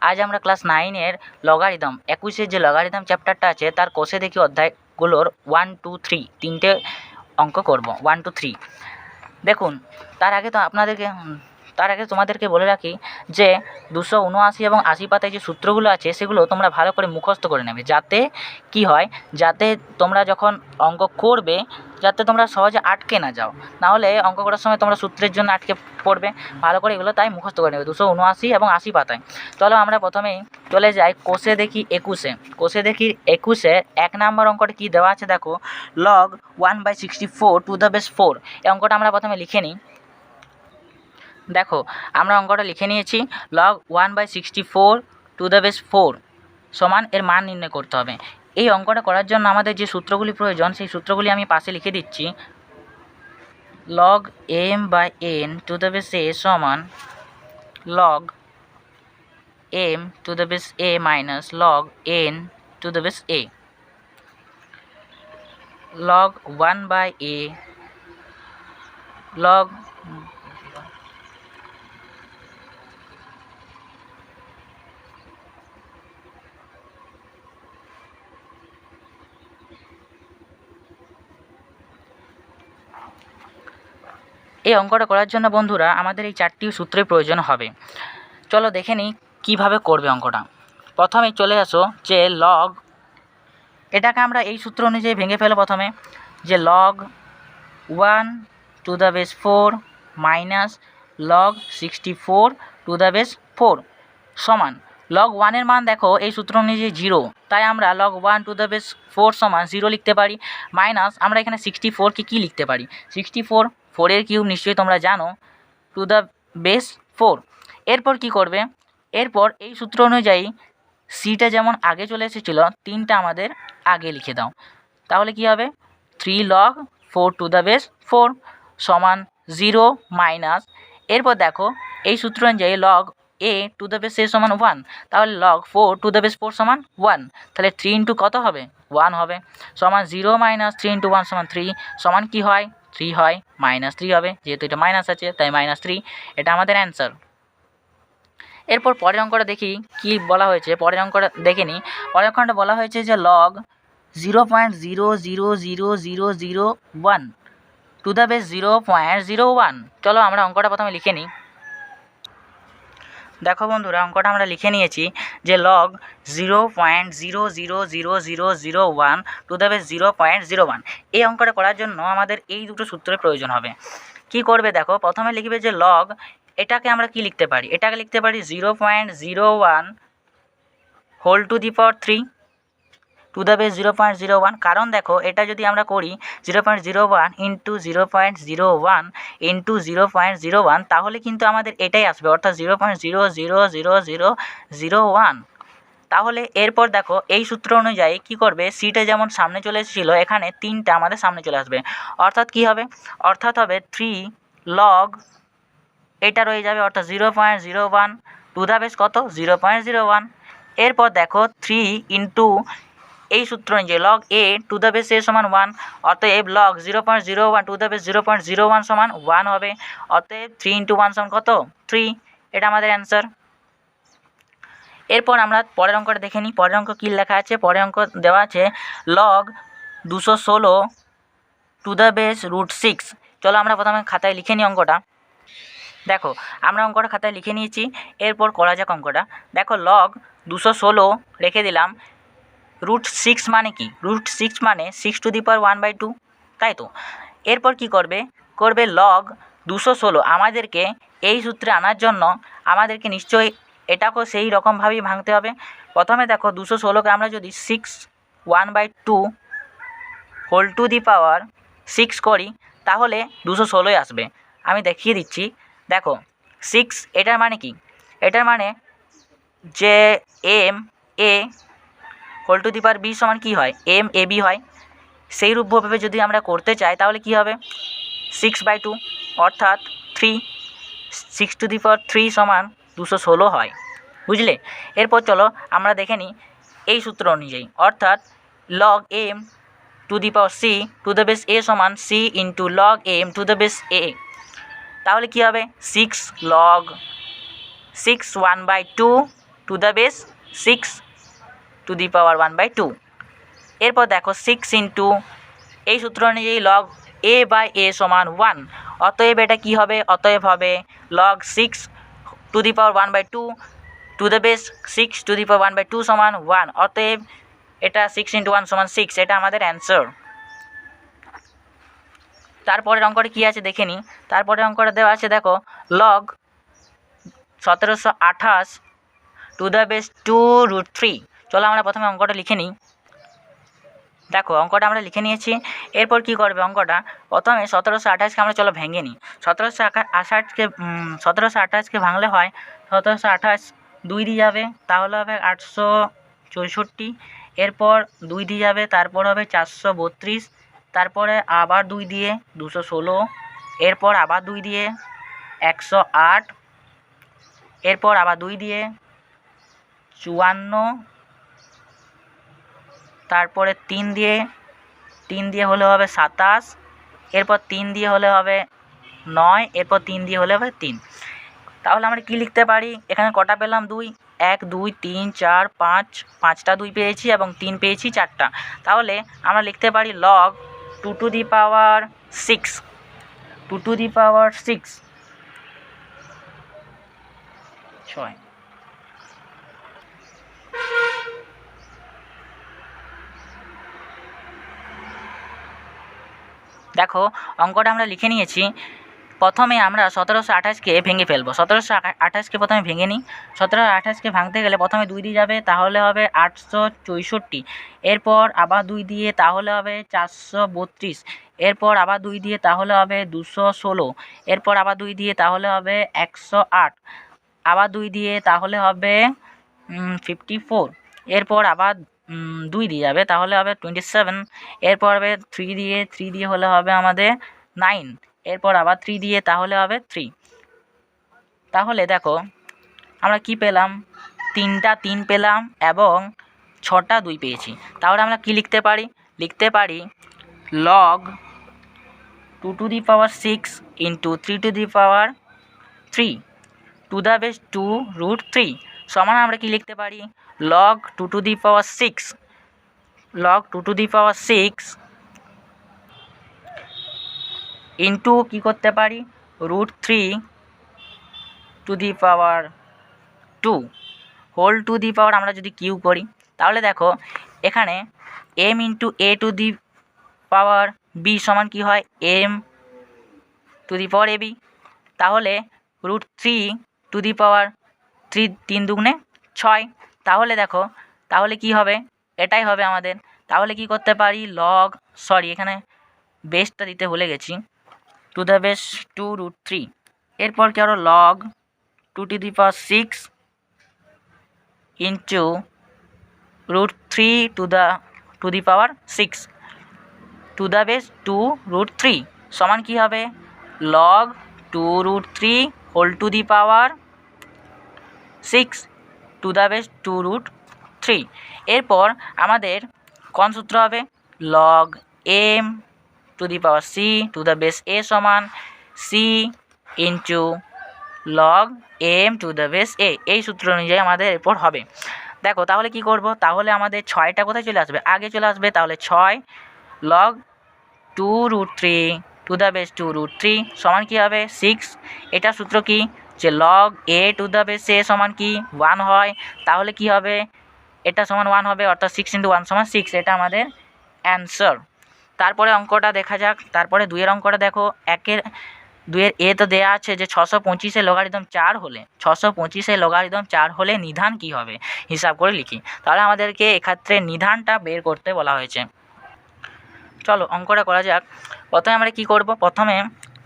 আজ আমরা class 9-এর logarithm 21-এর যে লগারিদম চ্যাপ্টারটা আছে তার কোষে দেখি অধ্যায়গুলোর 1, 2, 3 তিনটে অঙ্ক করব 1, 2, 3। দেখুন তার আগে তোমাদেরকে বলে রাখি যে 279 এবং 80 পাতায় যে সূত্রগুলো আছে সেগুলো তোমরা ভালো করে মুখস্থ করে নেবে, যাতে কি হয়, যাতে তোমরা যখন অঙ্ক করবে যাতে তোমরা সহজে আটকে না যাও, নাহলে অঙ্ক করার সময় তোমরা সূত্রের জন্য আটকে পড়বে। ভালো করে এগুলো তাই মুখস্থ করে নেবে 279 এবং 80 পাতায়। চলো আমরা প্রথমেই চলে যাই কোষে দেখি 21-এ। কোষে দেখি 21-এ 1 নম্বর অঙ্কটা কী দেওয়া আছে দেখো, log 1/64 টু দ্য বেস 4। এই অঙ্কটা আমরা প্রথমে লিখে নিই। দেখো আমরা অঙ্কটা লিখে নিয়েছি, log 1/64 টু দ্য বেস 4 সমান এর মান নির্ণয় করতে হবে। এই অঙ্কটা করার জন্য আমাদের যে সূত্রগুলি প্রয়োজন সেই সূত্রগুলি আমি পাশে লিখে দিচ্ছি। log m/n two the base a সমান log m to the base a minus log n two the base a। log 1/a log এই অঙ্কটা করার জন্য বন্ধুরা আমাদের এই 4টি সূত্রের প্রয়োজন হবে। চলো দেখে নিই কীভাবে করবে অঙ্কটা। প্রথমে চলে আসো যে লগ, এটাকে আমরা এই সূত্র অনুযায়ী ভেঙে ফেলো প্রথমে, যে log 1 two the base 4 minus log 64 two the base 4 সমান log 1 এর মান দেখো এই সূত্র অনুযায়ী 0, তাই আমরা log 1 টু দ্য বেস 4 সমান 0 লিখতে পারি, মাইনাস আমরা এখানে 64কে কী লিখতে পারি, 64 4-এর কিউব নিশ্চয়ই তোমরা জানো, টু দ্য বেস 4। এরপর কি করবে, এরপর এই সূত্র অনুযায়ী সিটা যেমন আগে চলে এসেছিলো 3টা আমাদের আগে লিখে দাও, তাহলে কি হবে 3 log 4 টু দ্য বেস 4 সমান 0 মাইনাস, এরপর দেখো এই সূত্র অনুযায়ী log a two the base a সমান 1, তাহলে log 4 টু দ্য বেস 4 সমান 1, তাহলে 3 ইন্টু কত হবে 1 হবে, সমান 0 মাইনাস 3 ইন্টু 1 সমান 3, সমান কি হয় 3 হয়, -3 হবে, যেহেতু এটা মাইনাস আছে তাই -3, এটা আমাদের অ্যান্সার। এরপর পরের অঙ্কটা দেখি কি বলা হয়েছে, পরের অঙ্কটা দেখে নিই। পরের অঙ্কটা বলা হয়েছে যে log 0.0000001 টু দ্য বেস 0.01। চলো আমরা অঙ্কটা প্রথমে লিখে নিই। দেখো বন্ধুরা অঙ্কটা আমরা লিখে নিয়েছি যে log 0.0000001 টু দ্য বেস 0.01। এই অঙ্কটা করার জন্য আমাদের এই দুটো সূত্রের প্রয়োজন হবে। কি করবে দেখো, প্রথমে লিখবে যে log, এটাকে আমরা কি লিখতে পারি, এটাকে লিখতে পারি 0.01 whole to the power 3 to the base 0.01, কারণ দেখো এটা যদি আমরা করি 0.01 ইন্টু 0.01 ইন্টু 0.01 তাহলে কিন্তু আমাদের এটাই আসবে, অর্থাৎ 0.000001। তাহলে এরপর দেখো এই সূত্র অনুযায়ী কি করবে, সিটা যেমন সামনে চলে এসেছিলো এখানে 3টা আমাদের সামনে চলে আসবে, অর্থাৎ কি হবে, অর্থাৎ হবে 3 log, এটা রয়ে যাবে, অর্থাৎ 0.01 টু দ্য বেস কত 0.01। এরপর দেখো 3 ইন্টু এই সূত্র অনুযায়ী log a two the base a সমান 1, অতএব log 0.01 টু দ্য বেস 0.01 সমান 1 হবে, অতএব 3 ইন্টু 1 সমান কত 3, এটা আমাদের অ্যান্সার। এরপর আমরা পরের অঙ্কটা দেখে নিই। পরের অঙ্ক কী লেখা আছে, পরের অঙ্ক দেওয়া আছে log 216 টু দ্য বেস √6। চলো আমরা প্রথমে খাতায় লিখে নিই অঙ্কটা। দেখো আমরা অঙ্কটা খাতায় লিখে নিয়েছি, এরপর করা যাক অঙ্কটা। দেখো log 216 রেখে দিলাম, √6 মানে কি, √6 মানে 6 টু দি পাওয়ার 1/2, তাই তো। এরপর কি করবে, করবে log 216 আমাদেরকে এই সূত্রে আনার জন্য আমাদেরকে নিশ্চয়ই এটাকেও সেই রকমভাবেই ভাঙতে হবে। প্রথমে দেখো 216কে আমরা যদি 6 1/2 হোল টু দি পাওয়ার 6 করি তাহলে 216 আসবে। আমি দেখিয়ে দিচ্ছি, দেখো 6 এটার মানে কি, এটার মানে যে m a whole to the power b সমান কী হয় m a b হয়, সেই রূপভাবে যদি আমরা করতে চাই তাহলে কি হবে 6/2 অর্থাৎ 3, 6 টু দি পাওয়ার 3 সমান 216 হয়, বুঝলে। এরপর চলো আমরা দেখে নিই এই সূত্র অনুযায়ী, অর্থাৎ log m to the power c to the base a সমান c into log m to the base a, তাহলে কী হবে 6 log 6 1/2 to the base 6 to the power 1/2। এরপর দেখো 6 ইন্টু এই সূত্র অনুযায়ী লগ এ বাই এ সমান 1, অতএব এটা কী হবে, অতএব হবে log 6 to the power 1/2 to the base 6 to the power 1/2 সমান 1, অতএব এটা 6 ইন্টু 1 সমান 6, এটা আমাদের অ্যান্সার। তারপরের অঙ্কটা কী আছে দেখে নিই। তারপরের অঙ্কটা দেওয়া আছে দেখো লগ 1728 টু দ্য বেস 2√3। চলো আমরা প্রথমে অঙ্কটা লিখে নিই। দেখো অঙ্কটা আমরা লিখে নিয়েছি। এরপর কি করবে অঙ্কটা, প্রথমে 1728কে আমরা চলো ভেঙে নিই। 1728কে ভাঙলে হয় 1728 2 দিয়ে যাবে, তাহলে হবে 864। এরপর 2 দিয়ে যাবে, তারপর হবে 432, তারপরে আবার 2 দিয়ে 216, এরপর আবার 2 দিয়ে 108, এরপর আবার 2 দিয়ে 54, তারপরে 3 দিয়ে হলে হবে 27, এরপর 3 দিয়ে হলে হবে 9, এরপর 3 দিয়ে হলে হবে 3। তাহলে আমরা কি লিখতে পারি, এখানে কটা পেলাম 2, 1 2 3 4 5, 5টা 2 পেয়েছি এবং 3 পেয়েছি 4টা। তাহলে আমরা লিখতে পারি log 2 to the power 6 2 to the power 6 6। দেখো অঙ্কটা আমরা লিখে নিয়েছি। প্রথমে আমরা 1728কে ভেঙে ফেলবো। 1728কে প্রথমে ভেঙে নিই। 1728কে ভাঙতে গেলে প্রথমে 2 দিয়ে যাবে, তাহলে হবে 864, এরপর আবার 2 দিয়ে তাহলে হবে 432, এরপর আবার 2 দিয়ে তাহলে হবে 216, এরপর আবার 2 দিয়ে তাহলে হবে 108, আবার 2 দিয়ে তাহলে হবে 54, এরপর আবার 2 দিয়ে যাবে তাহলে হবে 27, এরপর হবে 3 দিয়ে হলে হবে আমাদের 9, এরপর আবার 3 দিয়ে তাহলে হবে 3। তাহলে দেখো আমরা কি পেলাম, 3টা 3 পেলাম এবং 6টা 2 পেয়েছি। তাহলে আমরা কি লিখতে পারি, লিখতে পারি log 2 to the power 6 into 3 to the power 3 to the base 2√3 সমান আমরা কি লিখতে পারি, log 2 to the power 6 log 2 to the power 6 into কী করতে পারি √3 to the power 2 whole to the power আমরা যদি কিউ করি, তাহলে দেখো এখানে m into a to the power b সমান কী হয় m to the power ab। তাহলে √3 টু দি পাওয়ার 3 দুগুণে 6। তাহলে দেখো তাহলে কি হবে, এটাই হবে আমাদের। তাহলে কি করতে পারি লগ এখানে বেসটা দিতে ভুলে গেছি, টু দ্য বেস 2√3, এরপর কি আরও log 2 to the power 6 into √3 to the power 6 to the base 2√3 সমান কী হবে log 2√3 whole to the power 6 to the base 2√3। এরপর আমাদের কোন সূত্র হবে, log m to the power c to the base a সমান c into log m to the base a, এই সূত্র অনুযায়ী আমাদের এরপর হবে। দেখো তাহলে কি করব, তাহলে আমাদের 6টা কোথায় চলে আসবে, আগে চলে আসবে। তাহলে 6 লগ 2√3 টু দ্য বেস 2√3 সমান কী হবে 6। এটা সূত্র কি, যে log a two the base a সমান কি 1 হয়, তাহলে কি হবে এটা সমান 1 হবে, অর্থাৎ 6 ইন্টু 1 সমান 6, এটা আমাদের অ্যান্সার। তারপরে অঙ্কটা দেখা যাক। তারপরে 2 এর অঙ্কটা দেখো, 2 এর এ তো দেওয়া আছে যে 625-এর লগারিদম 4 হলে 625-এর লগারিদম 4 হলে নিধান কি হবে, হিসাব করে লিখি। তাহলে আমাদেরকে এক্ষেত্রে নিধানটা বের করতে বলা হয়েছে। চলো অঙ্কটা করা যাক। প্রথমে আমরা কি করব, প্রথমে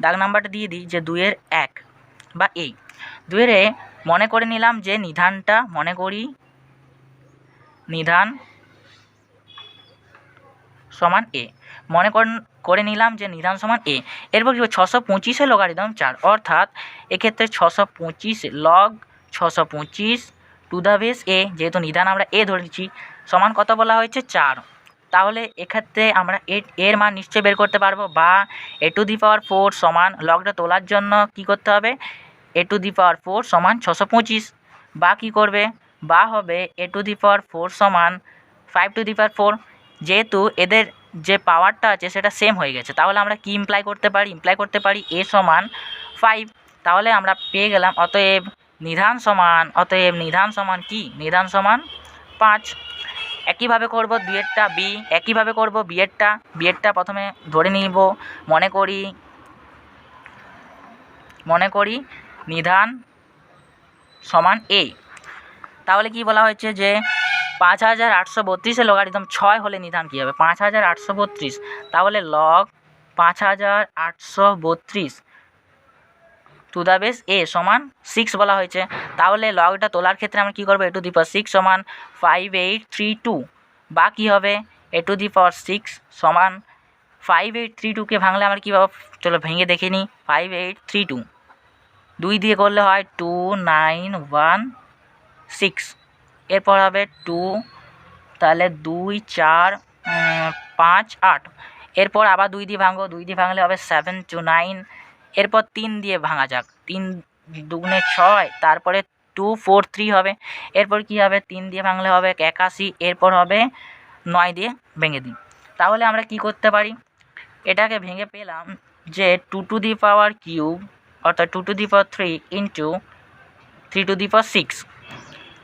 দাগ নাম্বারটা দিয়ে দিই যে 2 এর 1 বা এ। 2 এর এ মনে করে নিলাম যে নিধানটা, মনে করি নিধান সমান এ, মনে করে নিলাম যে নিধান সমান এ। এরপর কি 625-এর লগারিদম 4, অর্থাৎ এক্ষেত্রে 625 লগ 625 টু দ্য বেস এ, যেহেতু নিধান আমরা এ ধরেছি, সমান কত বলা হয়েছে 4। তাহলে এক্ষেত্রে আমরা এর মান নিশ্চয়ই বের করতে পারবো, বা a টু দি পাওয়ার 4 সমান লগটা তোলার জন্য কি করতে হবে, a টু দি পাওয়ার 4 সমান 625, বা কী করবে বা হবে a⁴ সমান 5⁴। যেহেতু এদের যে পাওয়ারটা আছে সেটা সেম হয়ে গেছে, তাহলে আমরা কি ইমপ্লাই করতে পারি a সমান 5। তাহলে আমরা পেয়ে গেলাম অতএব নিধান সমান কি, নিধান সমান 5। একইভাবে করব বিয়েরটা বিয়েরটা প্রথমে ধরে নিব, মনে করি নিধান সমান a। তাহলে কি বলা হয়েছে যে 5832-এর লগারিদম 6 হলে নিধান কী হবে, 5832। তাহলে log 5832 two the base a সমান 6 বলা হয়েছে। তাহলে লগটা তোলার ক্ষেত্রে আমরা কী করবো, a⁴ সমান 5832, বা কী হবে a⁴ সমান 5832কে ভাঙলে আমরা কী পাবো, চলো ভেঙে দেখে নিই। 5832 2 দিয়ে করলে হয় 2916, এরপর হবে 2, তাহলে 2 4 5 8, এরপর আবার 2 দিয়ে ভাঙলে হবে 7 to 9, এরপর 3 দিয়ে ভাঙা যাক, 3 দুগুণে 6, তারপরে 243 হবে। এরপর কি হবে, 3 দিয়ে ভাঙলে হবে 81, এরপর হবে 9 দিয়ে ভেঙে দিই। তাহলে আমরা কি করতে পারি, এটাকে ভেঙে পেলাম যে 2³ অর্থাৎ 2³ ইন্টু 3⁶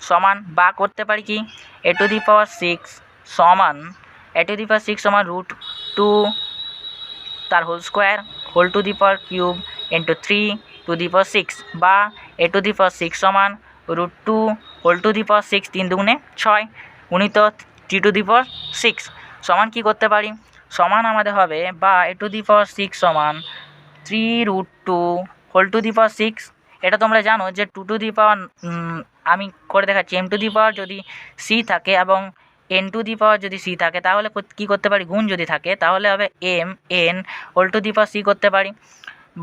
সমান, বা করতে পারি কি a⁶ সমান √2 তার হোল স্কোয়ার হোল�³ ইন্টু 3⁶, বা a⁶ সমান √2 হোল⁶, 3 দুগুণে 6 গুণিত 3⁶ সমান কি করতে পারি, সমান আমাদের হবে, বা a⁶ সমান 3√2 হোল⁶। এটা তোমরা জানো যে 2⁴ আমি করে দেখাচ্ছি, m⁴ যদি c থাকে এবং n⁴ যদি c থাকে তাহলে কি করতে পারি, গুণ যদি থাকে তাহলে হবে mn হোল⁶ করতে পারি।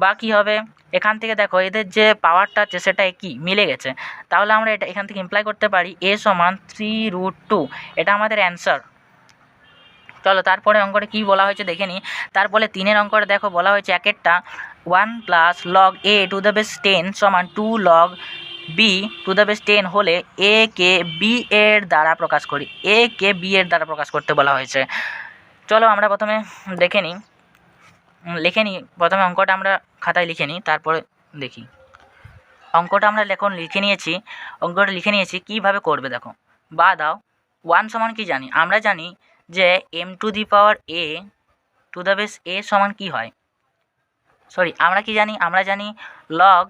বা কী হবে, এখান থেকে দেখো এদের যে পাওয়ারটা আছে সেটা কি মিলে গেছে, তাহলে আমরা এটা এখান থেকে ইমপ্লাই করতে পারি a সমান 3√2, এটা আমাদের অ্যান্সার। চলো তারপরে অঙ্কটা কী বলা হয়েছে দেখে নিই। তারপরে 3-এর অঙ্কটা দেখো বলা হয়েছে একেরটা 1 প্লাস লগ a⁻10 সমান 2 লগ b⁻10 হলে a কে b এর দ্বারা প্রকাশ করি, করতে বলা হয়েছে। চলো আমরা প্রথমে লিখে নিই প্রথমে অঙ্কটা আমরা খাতায় লিখে নিই, তারপরে দেখি। অঙ্কটা আমরা লিখে নিয়েছি কীভাবে করবে দেখো, বা দাও 1 সমান কি জানি, আমরা জানি যে m⁴a সমান কি হয়, আমরা জানি লগ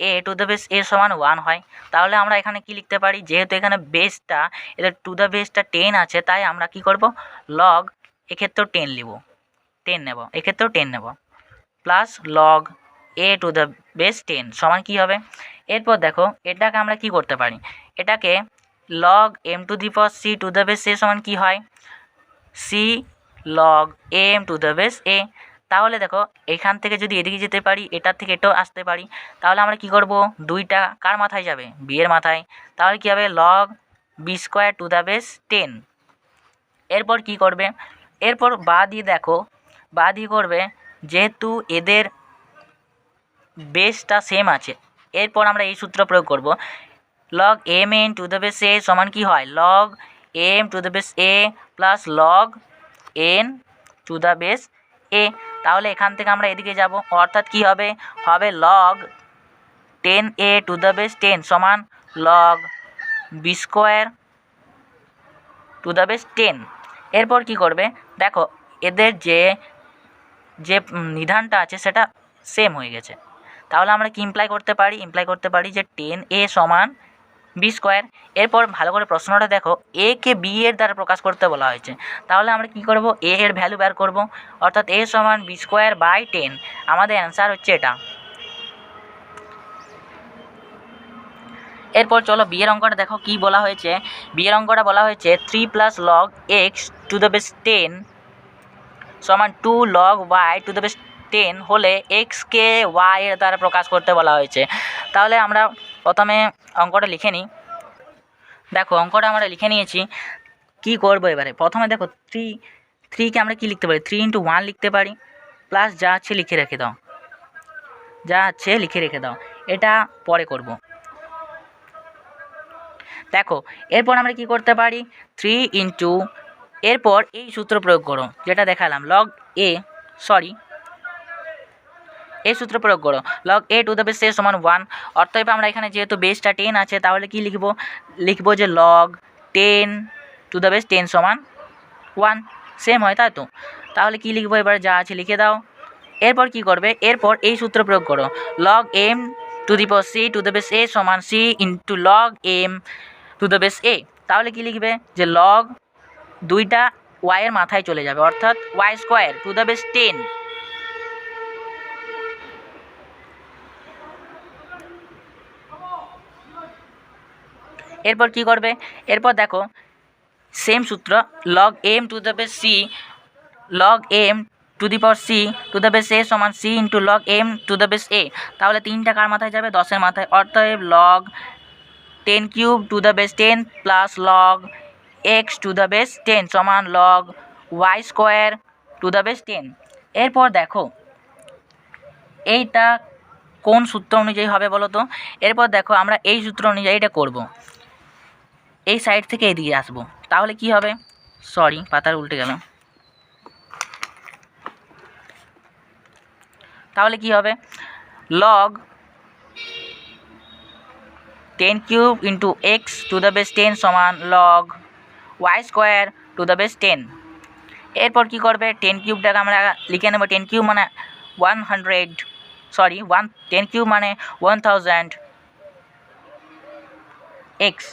a⁴ সমান 1 হয়। তাহলে আমরা এখানে কি লিখতে পারি, যেহেতু এখানে বেসটা এদের ⁻ 10 আছে, তাই আমরা কি করব, লগ এক্ষেত্রেও 10 নেব, প্লাস লগ a⁻10 সমান কি হবে। এরপর দেখো এটাকে আমরা কি করতে পারি, এটাকে লগ m⁻c⁻a সমান কি হয়, c লগ am⁻a। তাহলে দেখো এখান থেকে যদি এদিকে যেতে পারি, এটার থেকে এটাও আসতে পারি, তাহলে আমরা কি করব, 2টা কার মাথায় যাবে, b এর মাথায়, তাহলে কি হবে লগ b²⁻10। এরপর কি করবে, এরপর বা দিয়ে করবে, যেহেতু এদের বেসটা সেম আছে, এরপর আমরা এই সূত্র প্রয়োগ করব, লগ mn⁻a সমান কি হয়, log m⁻a plus log n⁻a। তাহলে এখান থেকে আমরা এদিকে যাব, অর্থাৎ কি হবে, লগ 10a⁻10 সমান লগ b²⁻10। এরপর কি করবে, দেখো এদের যে নিধানটা আছে সেটা সেম হয়ে গেছে, তাহলে আমরা কি ইমপ্লাই করতে পারি যে 10a সমান b²। এরপর ভালো করে প্রশ্নটা দেখো, a কে b এর দ্বারা প্রকাশ করতে বলা হয়েছে, তাহলে আমরা কি করব, a এর ভ্যালু বের করব, অর্থাৎ a সমান b²/10, আমাদের অ্যান্সার হচ্ছে এটা। এরপর চলো বিয়ের অঙ্কটা দেখো কি বলা হয়েছে, বিয়ের অঙ্কটা বলা হয়েছে 3 প্লাস লগ x⁻10 সমান 2 লগ y⁻10 হলে x-কে y এর দ্বারা প্রকাশ করতে বলা হয়েছে। তাহলে আমরা প্রথমে অঙ্কটা লিখে নিই। দেখো অঙ্কটা আমরা লিখে নিয়েছি, কি করব এবারে, প্রথমে দেখো 3কে আমরা কি লিখতে পারি, 3 × 1 লিখতে পারি, প্লাস যা আছে লিখে রেখে দাও, এটা পরে করব। দেখো এরপর আমরা কি করতে পারি, 3 ইন্টু, এরপর এই সূত্র প্রয়োগ করো যেটা দেখালাম, লগ এ এই সূত্র প্রয়োগ করো, log A to the base A সমান 1। অর্থাৎ আমরা এখানে যেহেতু বেসটা 10 আছে তাহলে কি লিখব যে লগ 10 টু দ্য বেস 10 সমান 1, সেম হয় তাই তো। তাহলে কি লিখবো, এবার যা আছে লিখে দাও। এরপর কি করবে, এরপর এই সূত্র প্রয়োগ করো, log M to the power C to the base A সমান C into log M to the base A. তাহলে কি লিখবে যে লগ দুইটা ওয়াই এর মাথায় চলে যাবে, অর্থাৎ Y square to the base 10। এরপর কি করবে, এরপর দেখো সেম সূত্র, log M to the base C, log M to the power C to the base A সমান C into log M to the base A. তাহলে 3টা কার মাথায় যাবে, 10-এর মাথায়, অর্থাৎ log 10 cube to the base 10 plus log X to the base 10 সমান log Y square to the base 10। এরপর দেখো এইটা কোন সূত্র অনুযায়ী হবে বলো তো। এরপর দেখো আমরা এই সূত্র অনুযায়ী এটা করব, এই সাইড থেকে এদিকে আসবো, তাহলে কি হবে, সরি পাতার উল্টে গেল, তাহলে কি হবে, log 10 cube into x to the base 10 সমান log Y square to the base 10। এরপর কি করবে, 10 কিউবটাকে আমরা লিখে নেব, 10 কিউব মানে 10 কিউব মানে 1000 এক্স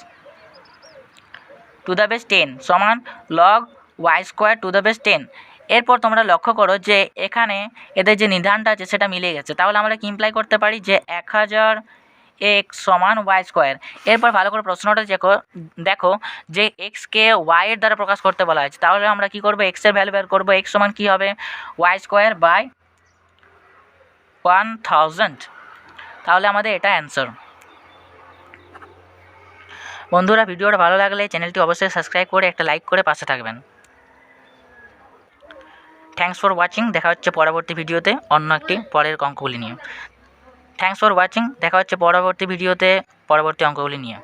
টু দ্য বেস 10 সমান log Y square to the base 10। এরপর তোমরা লক্ষ্য করো যে এখানে এদের যে নিধানটা আছে সেটা মিলে গেছে, তাহলে আমরা কি ইমপ্লাই করতে পারি যে 1000 এক্স সমান ওয়াই স্কোয়ার। এরপর ভালো করে প্রশ্নটা দেখো যে এক্সকে ওয়াই এর দ্বারা প্রকাশ করতে বলা হয়েছে, তাহলে আমরা কি করব, এক্সের ভ্যালু বের করবো, এক্স সমান কী হবে, ওয়াই স্কোয়ার বাই 1000। তাহলে আমাদের এটা অ্যান্সার। বন্ধুরা ভিডিওটা ভালো লাগলে চ্যানেলটি অবশ্যই সাবস্ক্রাইব করে একটা লাইক করে পাশে থাকবেন। থ্যাঙ্কস ফর ওয়াচিং, দেখা হচ্ছে পরবর্তী ভিডিওতে অন্য একটি পরের অঙ্কগুলি নিয়ে। থ্যাঙ্কস ফর ওয়াচিং, দেখা হচ্ছে পরবর্তী ভিডিওতে পরবর্তী অঙ্কগুলি নিয়ে।